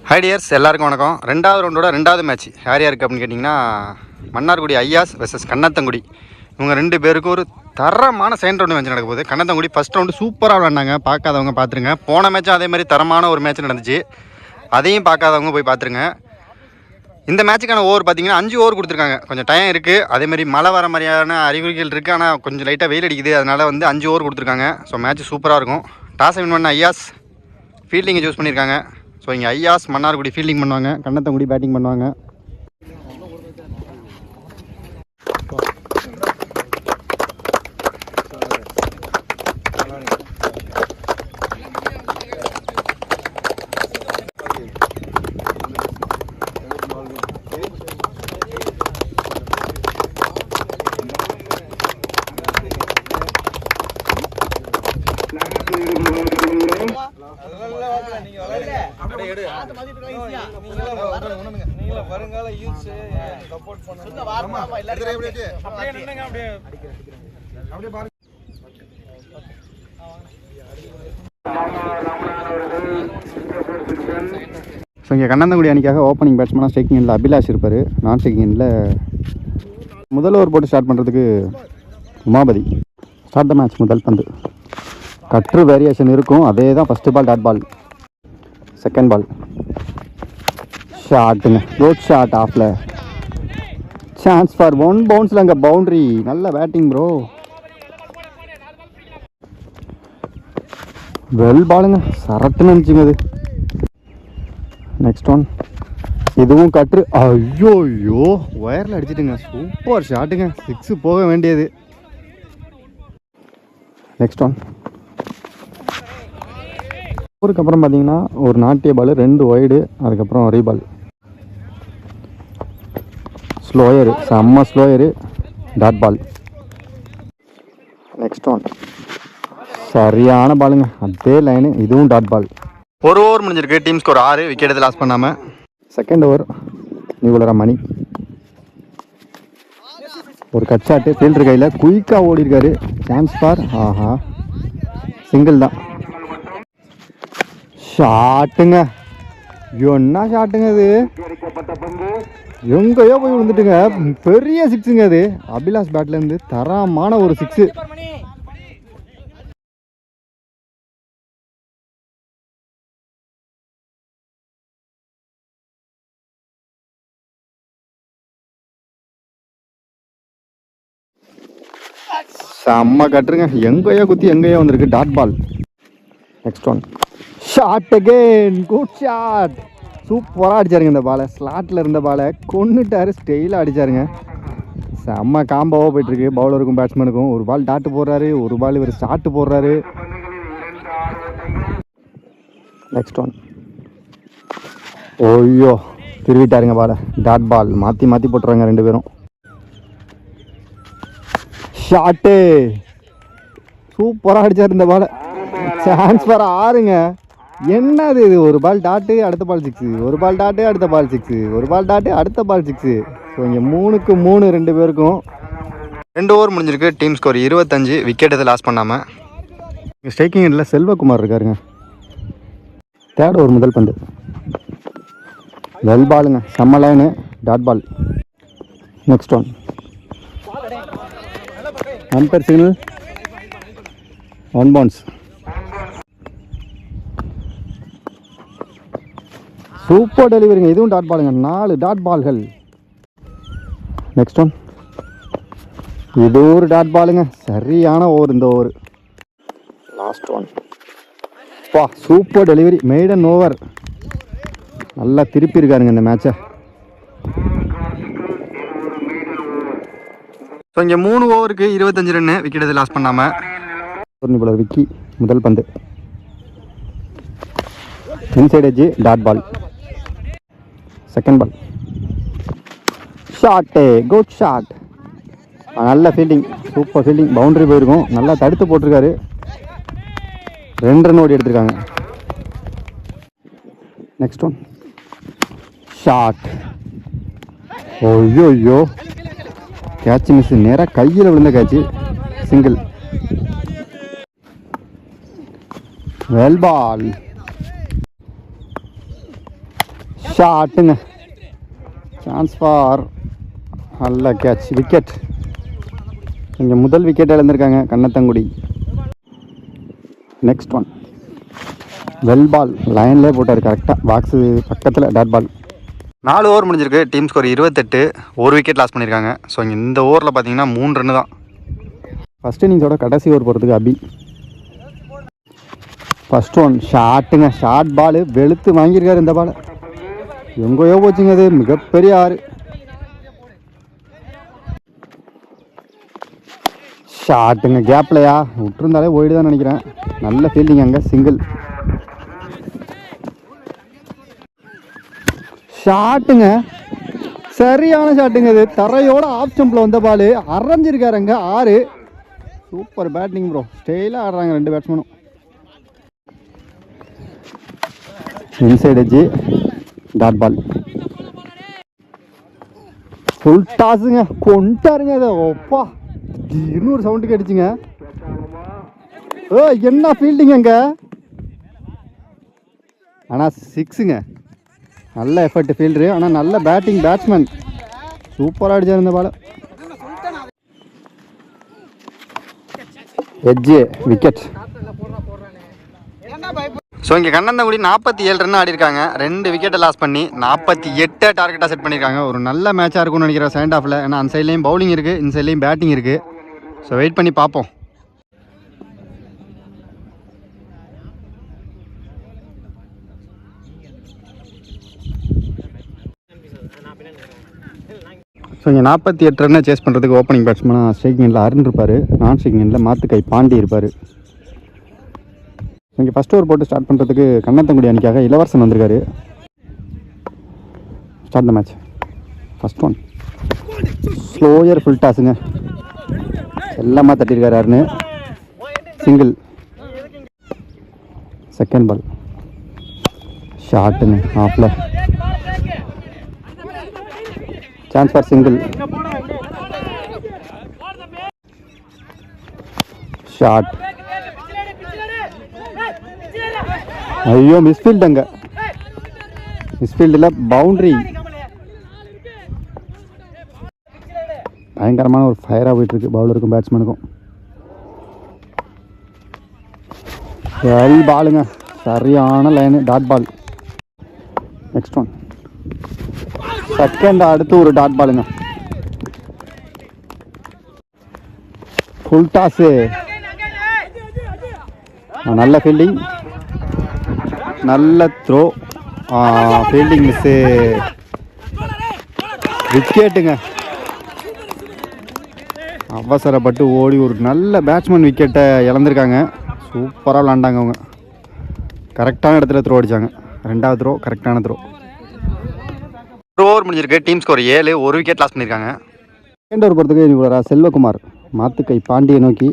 Hi tears, எல்லாருக்கும் வணக்கம். ரெண்டாவது ரவுண்டோட ரெண்டாவது மேட்ச் யார் யாருக்கு அப்படின்னு கேட்டிங்கன்னா, மன்னார்குடி ஐயாஸ் வெர்சஸ் கண்ணத்தங்குடி. இவங்க ரெண்டு பேருக்கும் ஒரு தரமான செகண்ட் ரவுண்டு மேட்ச் நடக்க போகுது. கண்ணத்தங்குடி ஃபஸ்ட் ரவுண்டு சூப்பராக விளாண்டாங்க, பார்க்காதவங்க பார்த்துருங்க. போன மேட்சும் அதே மாதிரி தரமான ஒரு மேட்ச் நடந்துச்சு, அதையும் பார்க்காதவங்க போய் பார்த்துருங்க. இந்த மேட்சுக்கான ஓவர் பார்த்தீங்கன்னா 5 ஓவர் கொடுத்துருக்காங்க. கொஞ்சம் டைம் இருக்குது, அதேமாதிரி மழை வர மாதிரியான அறிகுறிகள் இருக்குது. ஆனால் கொஞ்சம் லைட்டாக வெயில் அடிக்குது, அதனால் 5 ஓவர் கொடுத்துருக்காங்க. ஸோ மேட்ச் சூப்பராக இருக்கும். டாஸை வின் பண்ண ஐயாஸ் ஃபீல்டிங்கை சூஸ் பண்ணியிருக்காங்க. ஸோ இங்கே ஐயாஸ் மன்னார்குடி ஃபீல்டிங் பண்ணுவாங்க, கண்ணத்தங்குடி பேட்டிங் பண்ணுவாங்க. ஸோ இங்கே கண்ணந்தங்குடி அணிக்காக ஓப்பனிங் பேட்ஸ்மேனாக ஸ்ட்ரைக்கிங் எண்டில் அபிலாஷ் இருப்பார். நான் ஸ்ட்ரைக்கிங் எண்டில் முதல் ஓவர் போட்டு ஸ்டார்ட் பண்ணுறதுக்கு உமாபதி. Start the match. முதல் பந்து கட்ரு வேரியேஷன் இருக்கும், அதே தான். First ball dot ball, second ball ஷாட்டுங்க, குட் ஷாட் ஆஃபில். சான்ஸ் ஃபார் 1 பவுன்ஸில் அங்கே பவுண்ட்ரி. நல்ல பேட்டிங் ப்ரோ, வெல் பாலுங்க, சரட்டுன்னு நினச்சிங்க அது. நெக்ஸ்ட் ஒன், இதுவும் கட்ரு. ஐயோ ஐயோ, ஒயரில் அடிச்சிட்டுங்க, சூப்பர் ஷாட்டுங்க, 6 போக வேண்டியது. நெக்ஸ்ட் ஒன், ஊருக்கு அப்புறம் பார்த்தீங்கன்னா ஒரு நாட்டிய பால், 2 ஒய்டு, அதுக்கப்புறம் ரீபால். ஸ்லோயரு, செம்ம ஸ்லோயரு, டாட் பால். நெக்ஸ்ட் ஒன், சரியான பாலுங்க, அதே லைனு, இதுவும் டாட் பால். ஒரு ஓவர் முடிஞ்சிருக்கு, டீம் ஸ்கோர் 6, விக்கெட் எது லாஸ் பண்ணாமல். செகண்ட் ஓவர் நியூலரா மணி ஒரு கட் ஷாட்டு, ஃபீல்டர் கையில் குயிக்காக ஓடி இருக்காரு. சான்ஸ் ஃபார், ஆஹா, சிங்கிள் தான். ஷாட்டுங்க, என்ன ஷாட்டுங்க அது, எங்கேயோ போய் விழுந்துட்டுங்க, பெரிய 6ங்க அது. அபிலாஷ் பேட்லேருந்து தரமான ஒரு 6. செம்ம கட்டுருங்க, எங்கேயோ குத்தி எங்கேயோ வந்திருக்கு, dot ball. Next one, shot again, good shot, சூப்பராக அடிச்சாருங்க. இந்த பாலை, ஸ்லாட்டில் இருந்த பாலை கொன்னுட்டாரு, ஸ்டெயிலாக அடிச்சாருங்க. செம்ம காம்போவாக போயிட்டுருக்கு பவுலருக்கும் பேட்ஸ்மேனுக்கும். ஒரு பால் டாட்டு போடுறாரு, ஒரு பால் இவர் ஷாட்டு போடுறாரு. நெக்ஸ்ட் ஒன், ஓய்யோ, திருவிட்டாருங்க பாலை, டாட் பால். மாற்றி மாற்றி போட்டுறாங்க ரெண்டு பேரும். ஷாட்டு, சூப்பராக அடிச்சார் இந்த பாலை. சான்ஸ் ஃபார் 6ங்க. என்னது இது, ஒரு பால் டாட்டு, அடுத்த பால் 6, ஒரு பால் டாட்டு, அடுத்த பால் 6, ஒரு பால் டாட்டு, அடுத்த பால் 6. ஸோ இங்கே 3க்கு 3 ரெண்டு பேருக்கும். 2 ஓவர் முடிஞ்சிருக்கு, டீம் ஸ்கோர் 25, விக்கெட் எது லாஸ் பண்ணாமல். இங்கே ஸ்ட்ரைக்கிங் எண்டில் செல்வகுமார் இருக்காருங்க. தேர்ட் ஓவர் முதல் பந்து, வெல் பாலுங்க, செம்ம line, dot ball. Next one, umpire signal, 1 bounce. Super டெலிவரிங்க, இதுவும் டாட் பாலுங்க, 4 டாட் பால்கள். நெக்ஸ்ட் ஒன், இது ஒரு டாட் பாலுங்க, சரியான ஓவர் இந்த ஓவர். லாஸ்ட் ஒன், பா, சூப்பர் டெலிவரி, மெய்டன் ஓவர். நல்லா திருப்பி இருக்காருங்க இந்த மேட்சை. ஸோ இங்கே 3 ஓவருக்கு 25 ரன்னு, விக்கெட் எது லாஸ் பண்ணாமல். போலர் விக்கி முதல் பந்து, inside edge, dot ball. Second ball shot, good shot, நல்ல ஃபீல்டிங், சூப்பர் ஃபீல்டிங், பவுண்டரி போயிருக்கும், நல்லா தடுத்து போட்டிருக்காரு. 2 ரன் ஓடி எடுத்திருக்காங்க. நெக்ஸ்ட் ஒன், ஷாட், ஓய்யோ, கேட்ச் மிஸ், நேராக கையில் விழுந்த கேட்ச், சிங்கிள். Well ball. ஷாட்டுங்க. சான்ஸ் ஃபார் நல்ல கேட்ச், விக்கெட். இங்கே முதல் விக்கெட் இழந்திருக்காங்க Kannathangudi. Next one well ball, லைன்லேயே போட்டார் கரெக்டாக பாக்ஸு பக்கத்தில். டாட் பால். 4 ஓவர் முடிஞ்சிருக்கு. Team score 28. ஒரு விக்கெட் லாஸ் பண்ணியிருக்காங்க. ஸோ இங்கே இந்த ஓவரில் பார்த்தீங்கன்னா 3 ரன்னு தான். ஃபஸ்ட் இன்னிங்ஸோட கடைசி ஓவர் போகிறதுக்கு அபி. ஃபஸ்ட் ஒன் ஷாட்டுங்க. ஷார்ட் பால் வெளுத்து வாங்கியிருக்காரு. இந்த பால் எங்கேயோ போச்சுங்க, அது மிகப்பெரிய 6. ஷாட்டுங்க. கேப்லையா விட்டுருந்தாலே ஓய்டு தான் நினைக்கிறேன். நல்ல ஃபீல்டிங் அங்கே. சிங்கிள். ஷாட்டுங்க. சரியான ஷாட்டுங்க. இது தரையோட ஆஃப் ஸ்டம்பில் வந்த பால் அரைஞ்சிருக்காரு அங்கே. 6. Super batting bro. ஸ்டைலாக ஆடுறாங்க 2 பேட்ஸ்மேனும். Inside edge. Dot ball. Full டாஸுங்க. கொண்டாருங்க அதை. ஒப்பா இன்னொரு சவுண்டுக்கு அடிச்சுங்க. என்ன ஃபீல்டிங் அங்கே. ஆனால் 6ங்க. நல்ல எஃபர்ட் ஃபீல்டரு. ஆனால் நல்ல பேட்டிங் பேட்ஸ்மேன். சூப்பராக அடிச்சார் இந்த பால். Edge wicket. ஸோ இங்கே கண்ணந்தங்குடி 47 ரன் ஆடி இருக்காங்க. 2 விக்கெட்டை லாஸ் பண்ணி 48 டார்கெட்டாக செட் பண்ணியிருக்காங்க. ஒரு நல்ல மேட்சாக இருக்கும்னு நினைக்கிறேன் செகண்ட் ஹாஃபில். ஏன்னா அந்த சைட்லேயும் பவுலிங் இருக்குது, இந்த சைட்லேயும் பேட்டிங் இருக்குது. ஸோ வெயிட் பண்ணி பார்ப்போம். ஸோ இங்கே 48 ரன்னை சேஸ் பண்ணுறதுக்கு ஓப்பனிங் பேட்ஸ்மேனாக ஸ்ட்ரைக்கிங் எண்டில் அருண் இருப்பார். நான் ஸ்ட்ரைக்கிங் எண்டில் மாத்துக்கை பாண்டி இருப்பார். இங்கே ஃபஸ்ட் ஓவர் போட்டு ஸ்டார்ட் பண்ணுறதுக்கு கண்ணத்தங்குடி அணிக்காக இளவரசன் வந்திருக்காரு. Start the match. First one slower full டாஸுங்க. எல்லாமே தட்டியிருக்காரு அருண். சிங்கிள். செகண்ட் பால் ஷாட்டுங்க. ஆஃபில். Chance for single. ஷாட். ஐயோ மிஸ்ஃபீல்டு. அங்கே மிஸ்ஃபீல்டில் பவுண்ட்ரி. பயங்கரமான ஒரு ஃபயராக போயிட்டுருக்கு பவுலருக்கும் பேட்ஸ்மேனுக்கும். வெல் பாலுங்க. சரியான line. Dot ball. Next one second. அடுத்து ஒரு டாட் பாலுங்க. Full toss. நல்ல ஃபீல்டிங், நல்ல த்ரோ. Fielding miss. விக்கெட்டுங்க. அவசரப்பட்டு ஓடி ஒரு நல்ல பேட்ஸ்மேன் விக்கெட்டை இழந்திருக்காங்க. சூப்பராக விளாண்டாங்க அவங்க. கரெக்டான இடத்துல த்ரோ அடித்தாங்க. 2வது த்ரோ கரெக்டான த்ரோ. ஓவர் முடிஞ்சிருக்கு. Team score 7. ஒரு விக்கெட் லாஸ் பண்ணியிருக்காங்க. செகண்ட் ஓவர் போகிறதுக்கு இவ்வளோ செல்வகுமார் மாத்துக்கை பாண்டியை நோக்கி.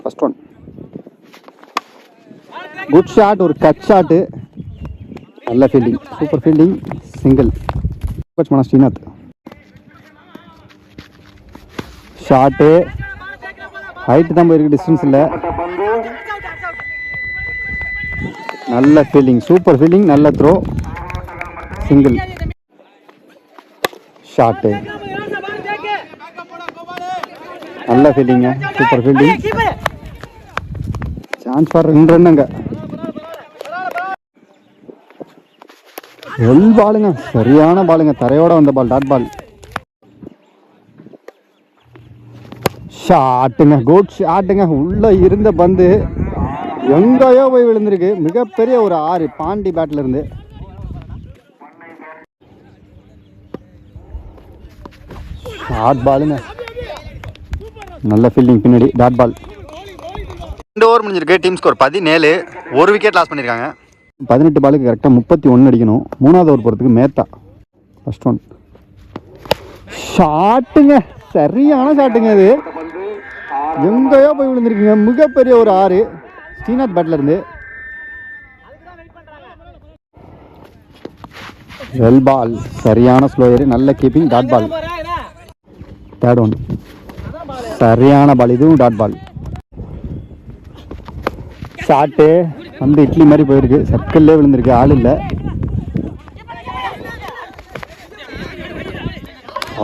First one good shot. ஒரு கட் ஷாட்டு. நல்ல fielding, super fielding. Single. Batsman Srinath. Shot. Height தான் போயிருக்கு, டிஸ்டன்ஸ் இல்லை. நல்ல ஃபீல்டிங், சூப்பர் ஃபீல்டிங். நல்ல த்ரோ. சிங்கிள். ஷாட்டு. நல்ல ஃபீல்டிங்க, சூப்பர் ஃபீல்டிங். சான்ஸ் ஃபார் 2 ரன்னுங்க. வெல் பாலுங்க. சரியான பாலுங்க. தரையோட வந்த பால். டாட் பால். ஷாட்டுங்க. குட் ஷாட்டுங்க. உள்ள இருந்த பந்து எங்கேயோ போய் விழுந்திருக்கு. மிகப்பெரிய ஒரு 6 பாண்டி பேட்ல இருந்து. ஷார்ட் பாலுங்க. நல்ல ஃபீல்டிங் பின்னாடி. Dot ball. 2 ஓவர் முடிஞ்சிருக்கு. Team score 17. ஒரு விக்கெட் லாஸ் பண்ணியிருக்காங்க. 18 பாலுக்கு கரெக்டாக 31 அடிக்கணும். 3வது ஓவர் போகிறதுக்கு மேத்தா. ஃபர்ஸ்ட் ஒன் ஷாட்டுங்க. சரியான ஷாட்டுங்க. இது எங்கேயோ போய் விழுந்திருக்குங்க. மிகப்பெரிய ஒரு 6 ஸ்ரீநாத் பேட்ல இருந்து. Well ball. சரியான ஸ்லோயர். நல்ல keeping. Dot ball. Third one சரியான பால். இதுவும் டாட் பால். ஷாட்டு. அந்த இட்லி மாதிரி போயிருக்கு, சர்க்கிள்லேயே விழுந்திருக்கு, ஆள் இல்லை.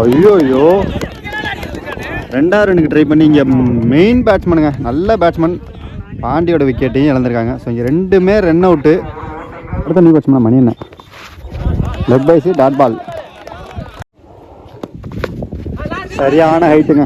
ஐயோ 2 ரன்னுக்கு ட்ரை பண்ணி இங்கே மெயின் பேட்ஸ்மேனுங்க, நல்ல பேட்ஸ்மேன் பாண்டியோட விக்கெட்டையும் இழந்திருக்காங்க. ஸோ இங்கே 2மே ரன் அவுட்டு. அடுத்த நியூ பேட்ஸ்மேன் மணி என்ன லெக் பைஸு டாட் பால். சரியான ஹைட்டுங்க.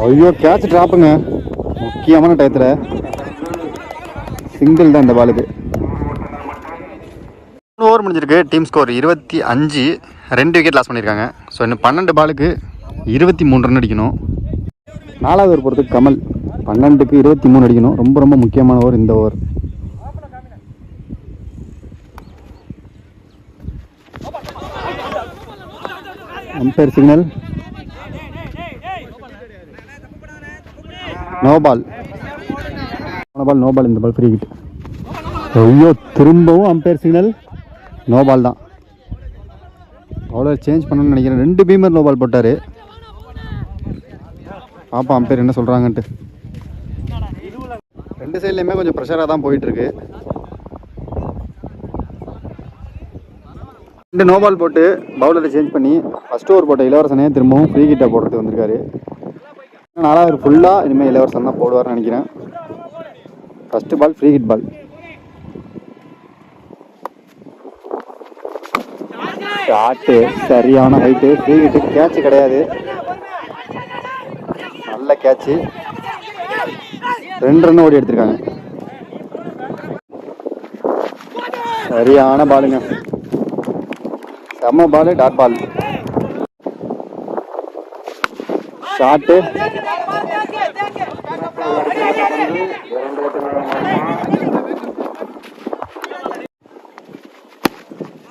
ஐயோ கேட்ச் ட்ராப்புங்க, முக்கியமான டயத்தில் சிங்கிள் தான் இந்த பாலுக்கு. 3 ஓவர் முடிஞ்சிருக்கு. டீம் ஸ்கோர் 25, 2 விக்கெட் லாஸ் பண்ணியிருக்காங்க. ஸோ இன்னும் 12 பாலுக்கு 23 ரன் அடிக்கணும். 4வது ஓவர் பொறுத்து கமல் 12க்கு 23 அடிக்கணும். ரொம்ப ரொம்ப முக்கியமான ஓவர் இந்த over. Umpire signal no ball. No ball, இந்த பால் ஃப்ரீ ஹிட். ஐயோ திரும்பவும் அம்பையர் சிக்னல் நோ பால் தான். அவ்வளோ சேஞ்ச் பண்ணணும்னு நினைக்கிறேன். 2 பீமர் நோ பால் போட்டார். பாப்பா அம்பையர் என்ன சொல்கிறாங்கன்ட்டு. 2 சைட்லேயுமே கொஞ்சம் ப்ரெஷராக தான் போயிட்டுருக்கு. 2 நோ பால் போட்டு பவுலரை சேஞ்ச் பண்ணி ஃபஸ்ட் ஓவர் போட்ட இளவரசனே திரும்பவும் ஃப்ரீ ஹிட்டை போடுறதுக்கு வந்திருக்காரு. 4வது ஃபுல்லாக இனிமேல் இளவரசன் தான் போடுவார்னு நினைக்கிறேன். First ball free hit ball. Shot சரியான ஹைட்டு, ஃப்ரீ ஹிட்டு, கேட்சு கிடையாது. நல்ல கேட்சு, 2 ரன் ஓடி எடுத்திருக்காங்க. சரியான பாலுங்க, செம்ம ball, dot ball. Shot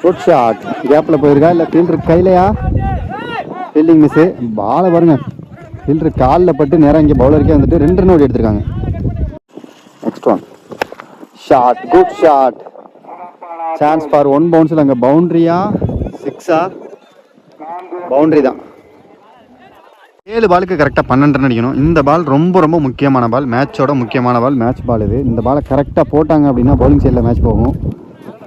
good shot. கேப்பில் போயிருக்கா இல்லை ஃபீல்டர் கையிலையா? Fielding miss. பாலை பாருங்க, ஃபீல்டர் காலில் பட்டு நேராக இங்கே பவுலருக்கே வந்துட்டு 2 ரன் ஓடி எடுத்திருக்காங்க. Next one shot, good shot. Chance for 1 பவுன்ஸில். அங்கே பவுண்ட்ரியா 6ஆ? பவுண்ட்ரி தான். 7 பாலுக்கு கரெக்டாக 12 ரன் அடிக்கணும். இந்த பால் ரொம்ப ரொம்ப முக்கியமான பால், மேட்சோட முக்கியமான பால், மேட்ச் பால் இது. இந்த பாலை கரெக்டாக போட்டாங்க அப்படின்னா பவுலிங் சைடில் மேட்ச் போகும்.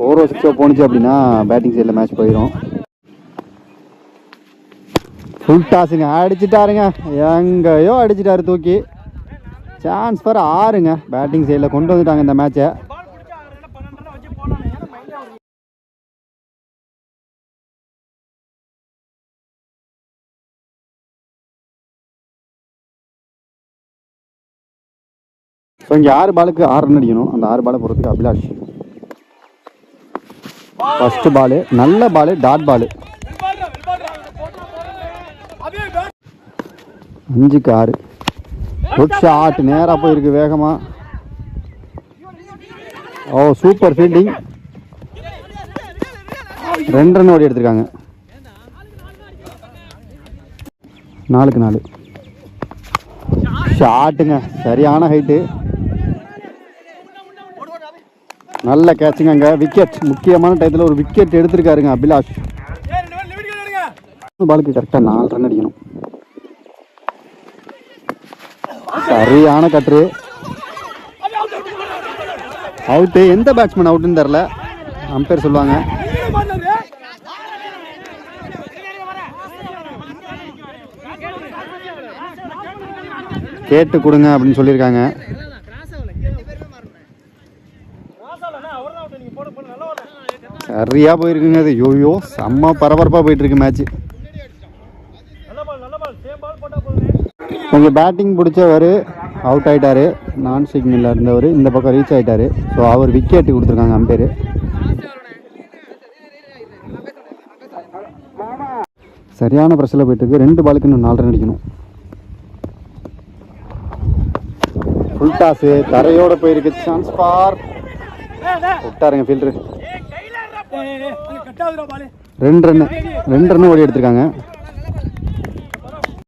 4 6 போணுச்சு அப்படின்னா பேட்டிங் சைடில் மேட்ச் போயிடும். ஃபுல் டாஸுங்க, அடிச்சுட்டாருங்க, எங்கேயோ அடிச்சுட்டாரு தூக்கி. Chance for 6ங்க. பேட்டிங் சைடில் கொண்டு வந்துட்டாங்க இந்த மேட்சை. ஸோ இங்கே 6 பாலுக்கு 6 ரன் அடிக்கணும். அந்த 6 பாலை போகிறதுக்கு அபிலாஷ். ஃபஸ்ட்டு பாலு நல்ல பாலு, டாட் பாலு. 5க்கு 6. குட் ஷாட், நேராக போயிருக்கு வேகமாக. ஓ சூப்பர் ஃபீல்டிங். 2 ரன் ஓடி எடுத்திருக்காங்க. 4க்கு 4. ஷாட்டுங்க, சரியான ஹைட்டு, நல்ல கேட்சுங்க. அங்கே விக்கெட், முக்கியமான டயத்தில் ஒரு விக்கெட் எடுத்திருக்காருங்க அபிலாஷ். பாலுக்கு கரெக்டாக 4 ரன் அடிக்கணும். சரியான கட்ரு, அவுட்டு. எந்த பேட்ஸ்மேன் அவுட்டுன்னு தெரில, அம்பையர் சொல்லுவாங்க. கேட்டு கொடுங்க அப்படின்னு சொல்லியிருக்காங்க. சரியா போயிருக்குங்க அது. யோயோ செம்ம பரபரப்பாக போயிட்டு இருக்கு மேட்ச். உங்கள் பேட்டிங் பிடிச்சவர் அவுட் ஆகிட்டாரு. நான் சிக்னலில் இருந்தவர் இந்த பக்கம் ரீச் ஆகிட்டாரு. ஸோ அவர் விக்கெட்டு கொடுத்துருக்காங்க அம்பையர். சரியான ப்ரெஷரில் போயிட்டு இருக்கு. 2 பாலுக்கு இன்னும் 4 ரன் அடிக்கணும். ஃபுல் டாஸு தரையோட போயிருக்கு. சான்ஸ் ஃபார் விட்டாருங்க ஃபீல்டரு. 2 ரன் ஓடி எடுத்திருக்காங்க.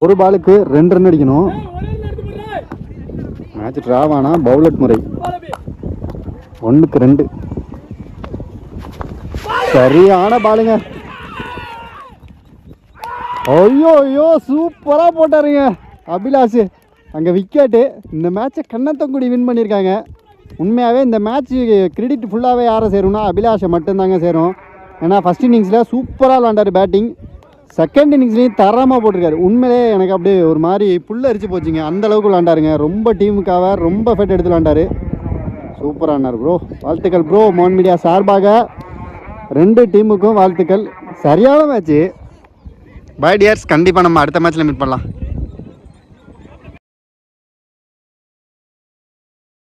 ஒரு பாலுக்கு 2 ரன் அடிக்கணும். மேட்ச் டிராவானா பவுலட் முறை. 1க்கு 2. சரியான பாலுங்க. ஐயோ ஐயோ சூப்பராக போட்டாருங்க அபிலாஷ். அங்கே விக்கெட்டு. இந்த மேட்ச்சை கண்ணத்தங்குடி வின் பண்ணியிருக்காங்க. உண்மையாகவே இந்த மேட்ச்சு கிரெடிட் ஃபுல்லாகவே யாரை சேரும்னா அபிலாஷை மட்டும்தாங்க சேரும். ஏன்னா ஃபஸ்ட் இன்னிங்ஸில் சூப்பராக விளாண்டார் பேட்டிங், செகண்ட் இன்னிங்ஸ்லேயும் தரமாக போட்டிருக்காரு. உண்மையிலே எனக்கு அப்படியே ஒரு மாதிரி புல்லரிச்சு போச்சுங்க, அந்தளவுக்கு விளாண்டாருங்க. ரொம்ப டீமுக்காக ரொம்ப ஃபெட் எடுத்து விளாண்டார். சூப்பராக ஆனார் ப்ரோ. வாழ்த்துக்கள் ப்ரோ. மோன் மீடியா சார்பாக 2 டீமுக்கும் வாழ்த்துக்கள். சரியான மேட்ச்சு. பை டியர்ஸ், கண்டிப்பாக நம்ம அடுத்த மேட்ச்சில் மீட் பண்ணலாம்.